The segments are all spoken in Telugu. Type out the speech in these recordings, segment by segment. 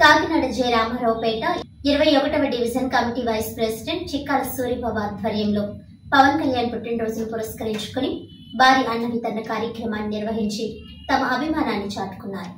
కాకినాడ జె రామారావుపేట 21వ division committee vice president Chikkala Suribabu ఆధ్వర్యంలో పవన్ కళ్యాణ్ పుట్టినరోజును పురస్కరించుకుని భారీ అన్న వితరణ కార్యక్రమాన్ని నిర్వహించి తమ అభిమానాన్ని చాటుకున్నారు.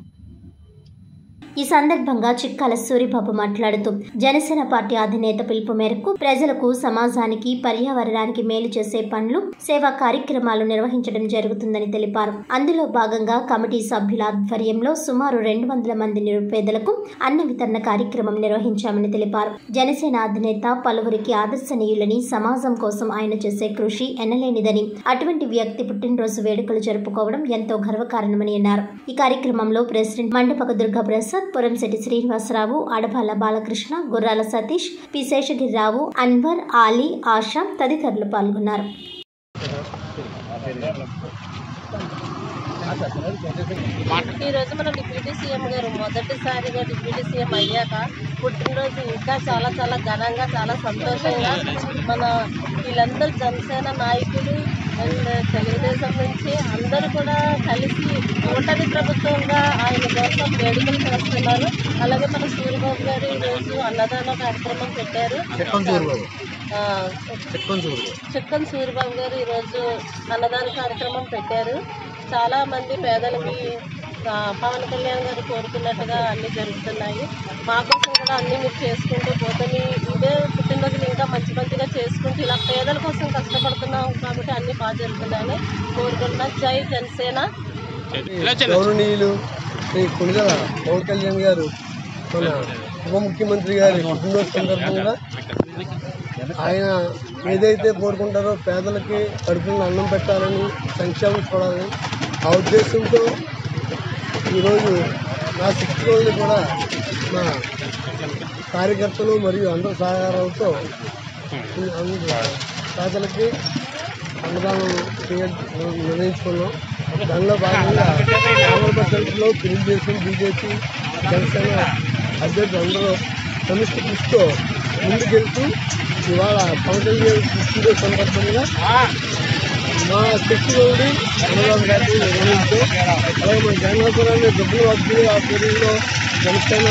ఈ సందర్భంగా చిక్కాల సూరిబాబు మాట్లాడుతూ జనసేన పార్టీ అధినేత పిలుపు మేరకు ప్రజలకు, సమాజానికి, పర్యావరణానికి మేలు చేసే పనులు, సేవా కార్యక్రమాలు నిర్వహించడం జరుగుతుందని తెలిపారు. అందులో భాగంగా కమిటీ సభ్యుల ఆధ్వర్యంలో సుమారు 200 మంది నిరుపేదలకు అన్న వితరణ కార్యక్రమం నిర్వహించామని తెలిపారు. జనసేన అధినేత పలువురికి ఆదర్శనీయులని, సమాజం కోసం ఆయన చేసే కృషి ఎనలేనిదని, అటువంటి వ్యక్తి పుట్టినరోజు వేడుకలు జరుపుకోవడం ఎంతో గర్వకారణమని అన్నారు. ఈ కార్యక్రమంలో ప్రెసిడెంట్ మండపక దుర్గా ప్రసాద్, పురంశెట్టి శ్రీనివాసరావు, అడపాల బాలకృష్ణ, గుర్రాల సతీష్, పి శేషగిరిరావు, అన్వర్, ఆలీ, ఆశా తదితరులు పాల్గొన్నారు. ఈరోజు మన డిప్యూటీ సీఎం గారు మొదటిసారిగా డిప్యూటీ సీఎం అయ్యాక పుట్టినరోజు ఇంకా చాలా చాలా ఘనంగా, చాలా సంతోషంగా మన వీళ్ళందరూ జనసేన నాయకులు అండ్ తెలుగుదేశం నుంచి అందరూ కూడా కలిసి కూటమి ప్రభుత్వంగా ఆయన కోసం వేడుకలు చేస్తున్నారు. అలాగే మన సూరిబాబు గారు ఈరోజు అన్నదాన కార్యక్రమం పెట్టారు. చిక్కన్ సూరిబాబు గారు ఈరోజు అన్నదాన కార్యక్రమం పెట్టారు. చాలా మంది పేదలకి పవన్ కళ్యాణ్ గారు కోరుకున్నట్టుగా అన్నీ జరుగుతున్నాయి. మా కోసం కూడా అన్నీ మీరు చేసుకుంటూ పోతని ఇదే పుట్టినరోజులు ఇంకా మంచి మంచిగా చేసుకుంటూ ఇలా పేదల కోసం కష్టపడుతున్నాం కాబట్టి అన్నీ బాగా జరుగుతున్నాయని కోరుకుంటున్నాం. జై జనసేన. గౌరవనీయులు శ్రీ కొణిదెల పవన్ కళ్యాణ్ గారు మన ఉప ముఖ్యమంత్రి గారి పుట్టినరోజు సందర్భంగా ఆయన ఏదైతే కోరుకుంటారో పేదలకి కడుపులను అన్నం పెట్టాలని, సంక్షేమం చూడాలని ఆ ఉద్దేశంతో ఈరోజు నా 6 రోజులు కూడా మా కార్యకర్తలు మరియు అందరి సహకారాలతో పేదలకి అన్నదానం నిర్ణయించుకున్నాం. దానిలో భాగంగా ఆంధ్రప్రదేశ్లో తెలుగుదేశం, బీజేపీ, జనసేన అభ్యర్థులు అందరూ సమిష్టి కృషితో ముందుకెళ్తూ ఇవాళ పవన్ కళ్యాణ్ పుట్టినరోజు సందర్భంగా మా శక్తిలోని అన్నదానం గారిని నిర్వహించాం. అలాగే మన జగన్నాథపురాన్ని డబ్బులు వాగ్దారి ఆధ్వర్యంలో జనసేన,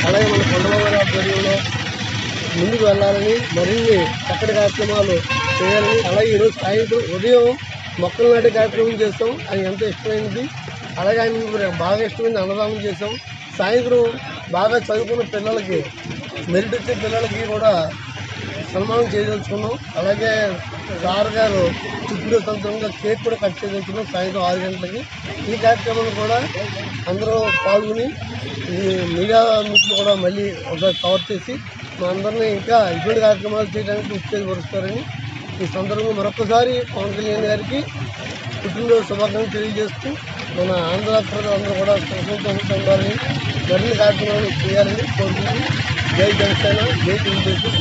అలాగే మన కొండబాబు గారి ఆధ్వర్యంలో ముందుకు వెళ్ళాలని, మరిన్ని చక్కటి కార్యక్రమాలు చేయాలని, అలాగే ఈరోజు సాయంత్రం ఉదయం మొక్కలు నాటే కార్యక్రమం చేస్తాం. ఆయన ఎంతో ఇష్టమైనది. అలాగే ఆయన బాగా ఇష్టమైంది అన్నదానం చేసాం. సాయంత్రం బాగా చదువుకున్న పిల్లలకి, మెరిట్ వచ్చే పిల్లలకి కూడా సన్మానం చేయదలుచుకున్నాం. అలాగే సార్ గారు పుట్టినరోజు సందర్భంగా కేక్ కూడా కట్ చేయదలుచుకున్నాం సాయంత్రం 6 గంటలకి. ఈ కార్యక్రమంలో కూడా అందరూ పాల్గొని మీడియా మిత్రులు కూడా మళ్ళీ ఒకసారి కవర్ చేసి మా అందరినీ ఇంకా ఇటువంటి కార్యక్రమాలు చేయడానికి ఉత్తేజపరుస్తారని ఈ సందర్భంగా మరొకసారి పవన్ కళ్యాణ్ గారికి పుట్టినరోజు శుభాకాంక్షలు తెలియజేస్తూ మన ఆంధ్ర ప్రజలందరూ కూడా సంతోషంగా ఉండాలని, మరిన్ని కార్యక్రమాలు చేయాలని కోరుకుంటూ జై జనసేన, జై తెలుగుదేశం.